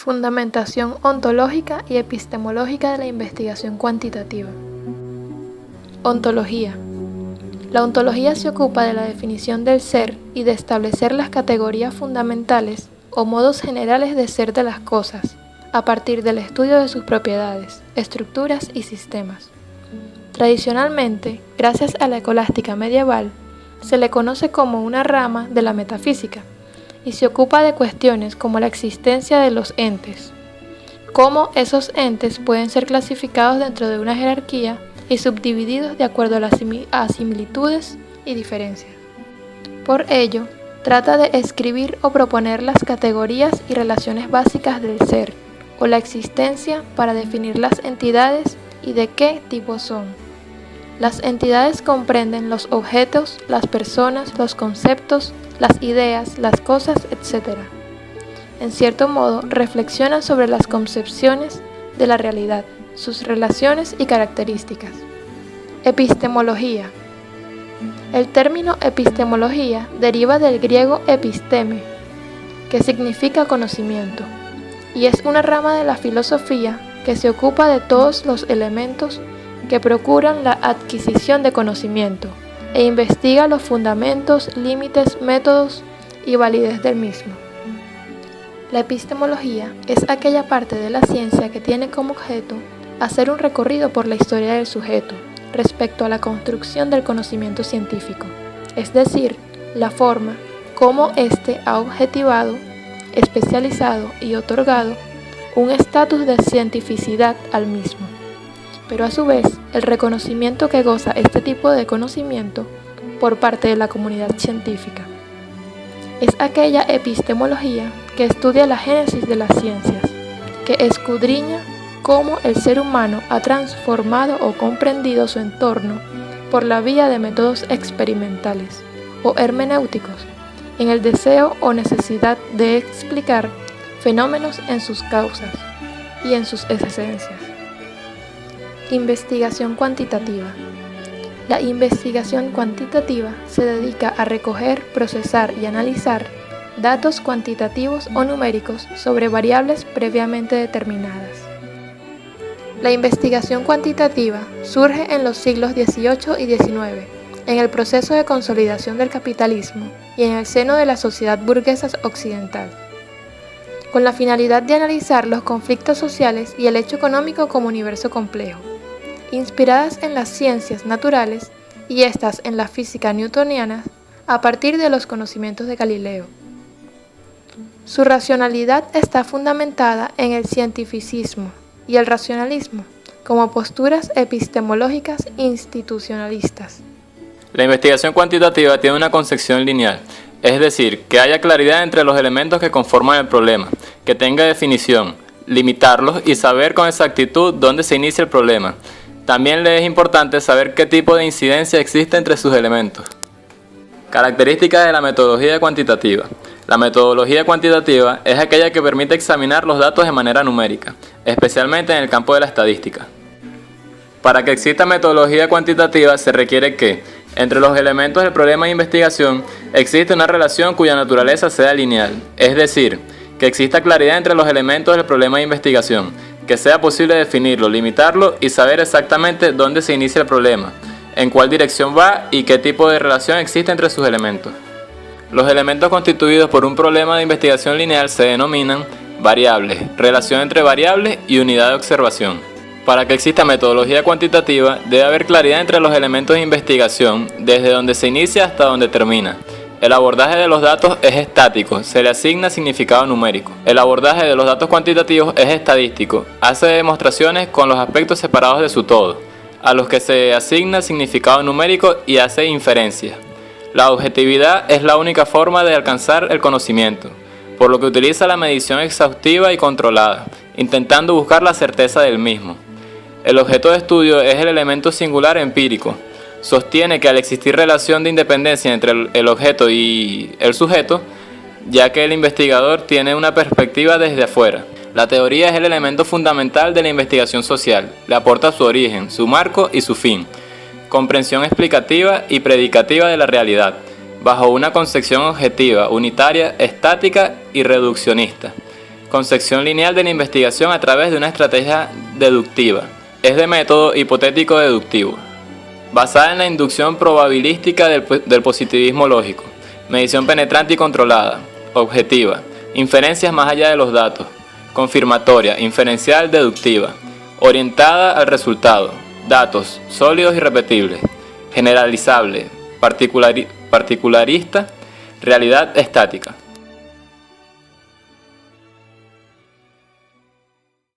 Fundamentación ontológica y epistemológica de la investigación cuantitativa. Ontología. La ontología se ocupa de la definición del ser y de establecer las categorías fundamentales o modos generales de ser de las cosas, a partir del estudio de sus propiedades, estructuras y sistemas. Tradicionalmente, gracias a la escolástica medieval, se le conoce como una rama de la metafísica, y se ocupa de cuestiones como la existencia de los entes, cómo esos entes pueden ser clasificados dentro de una jerarquía y subdivididos de acuerdo a las similitudes y diferencias. Por ello, trata de escribir o proponer las categorías y relaciones básicas del ser o la existencia para definir las entidades y de qué tipo son. Las entidades comprenden los objetos, las personas, los conceptos, las ideas, las cosas, etc. En cierto modo, reflexiona sobre las concepciones de la realidad, sus relaciones y características. Epistemología. El término epistemología deriva del griego episteme, que significa conocimiento, y es una rama de la filosofía que se ocupa de todos los elementos que procuran la adquisición de conocimiento e investiga los fundamentos, límites, métodos y validez del mismo. La epistemología es aquella parte de la ciencia que tiene como objeto hacer un recorrido por la historia del sujeto respecto a la construcción del conocimiento científico, es decir, la forma como éste ha objetivado, especializado y otorgado un estatus de cientificidad al mismo. Pero a su vez, el reconocimiento que goza este tipo de conocimiento por parte de la comunidad científica. Es aquella epistemología que estudia la génesis de las ciencias, que escudriña cómo el ser humano ha transformado o comprendido su entorno por la vía de métodos experimentales o hermenéuticos, en el deseo o necesidad de explicar fenómenos en sus causas y en sus esencias. Investigación cuantitativa. La investigación cuantitativa se dedica a recoger, procesar y analizar datos cuantitativos o numéricos sobre variables previamente determinadas. La investigación cuantitativa surge en los siglos XVIII y XIX, en el proceso de consolidación del capitalismo y en el seno de la sociedad burguesa occidental, con la finalidad de analizar los conflictos sociales y el hecho económico como universo complejo, inspiradas en las ciencias naturales y estas en la física newtoniana a partir de los conocimientos de Galileo. Su racionalidad está fundamentada en el cientificismo y el racionalismo como posturas epistemológicas institucionalistas. La investigación cuantitativa tiene una concepción lineal, es decir, que haya claridad entre los elementos que conforman el problema, que tenga definición, limitarlos y saber con exactitud dónde se inicia el problema. También le es importante saber qué tipo de incidencia existe entre sus elementos. Características de la metodología cuantitativa. La metodología cuantitativa es aquella que permite examinar los datos de manera numérica, especialmente en el campo de la estadística. Para que exista metodología cuantitativa se requiere que, entre los elementos del problema de investigación, existe una relación cuya naturaleza sea lineal, es decir, que exista claridad entre los elementos del problema de investigación, que sea posible definirlo, limitarlo y saber exactamente dónde se inicia el problema, en cuál dirección va y qué tipo de relación existe entre sus elementos. Los elementos constituidos por un problema de investigación lineal se denominan variables, relación entre variables y unidad de observación. Para que exista metodología cuantitativa, debe haber claridad entre los elementos de investigación, desde donde se inicia hasta donde termina. El abordaje de los datos es estático, se le asigna significado numérico. El abordaje de los datos cuantitativos es estadístico, hace demostraciones con los aspectos separados de su todo, a los que se asigna significado numérico y hace inferencias. La objetividad es la única forma de alcanzar el conocimiento, por lo que utiliza la medición exhaustiva y controlada, intentando buscar la certeza del mismo. El objeto de estudio es el elemento singular empírico. Sostiene que al existir relación de independencia entre el objeto y el sujeto, ya que el investigador tiene una perspectiva desde afuera. La teoría es el elemento fundamental de la investigación social, le aporta su origen, su marco y su fin, comprensión explicativa y predicativa de la realidad, bajo una concepción objetiva, unitaria, estática y reduccionista. Concepción lineal de la investigación a través de una estrategia deductiva. Es de método hipotético deductivo. Basada en la inducción probabilística del positivismo lógico. Medición penetrante y controlada. Objetiva. Inferencias más allá de los datos. Confirmatoria, inferencial, deductiva. Orientada al resultado. Datos sólidos y repetibles. Generalizable. Particularista. Realidad estática.